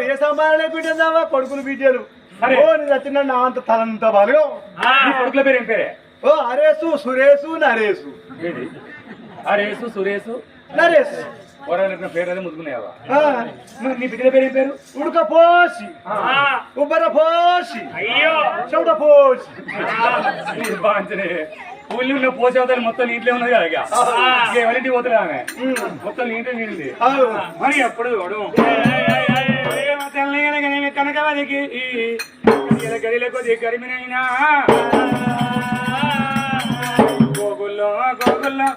ఏ సంపాదన బిడ్డదావా కొడుకులు బిడ్డలు ఓ నీ వచ్చిన నా అంత తలంత బాగా కొడుకుల పేరు ఏం పేరే? ఓ అరేసు సురేసు నరేసు. అరేసు సురేసు నరేసు పేరు అదే ముద్దుకునేవా? నీ బిడ్డల పేరు ఏం పేరు? ఉడకపోసి ఉబ్బర పోసి అయ్యో చెవుట పోసి బాగుంది. ఊళ్ళో ఉన్న పోసేవతలు మొత్తం నీటిలో ఉన్నది కదా ఇక ఎవరింటికి పోతుంది ఆమె మొత్తం నీటి నిండింది మరి ఎప్పుడు కనుక వారికి గడిలో కొద్ది గరిమినైనా గోగుల్లో గోగుల్లో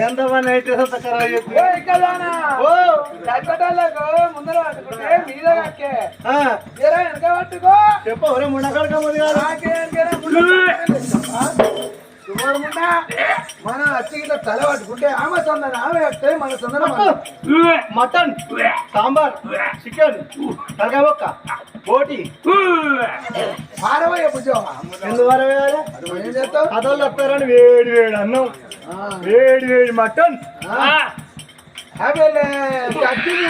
ఎంతమంది అయితే ముందర పట్టుకుంటే మీద వెనక పట్టుకో చెప్పు ముండకడకమ్మది మన వచ్చి ఇట్లా తల పట్టుకుంటే ఆమె సందన ఆమె వస్తే మన సందన మటన్ సాంబార్ చికెన్ తలకాయ బొక్క బోటి పారవయ్య భుజం ఎందువల్ల ఏం చేస్తావు కథలు వస్తారని వేడి వేడి అన్నం వేడి వేడి మటన్ తగ్గింది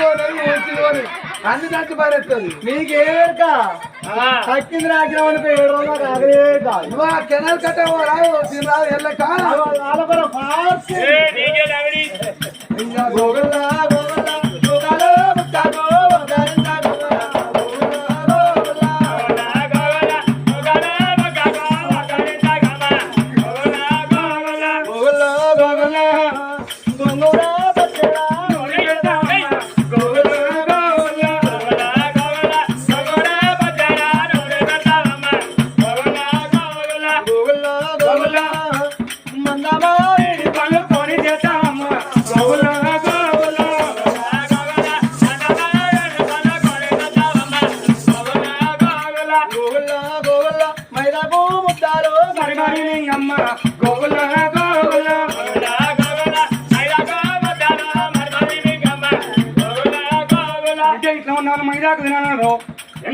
పోనీ అన్ని దంచి పారేస్తుంది నీకేక తక్కింది నాకిన 7 రోజులు కాగలే కాదు నువ్వు ఆ కెనాల్ కట్టే రావు తినరాదు ఎల్ల కాదు గోగల్లా గోగల్లా గోగాలో ముక్కాగో మైదాకు తినాను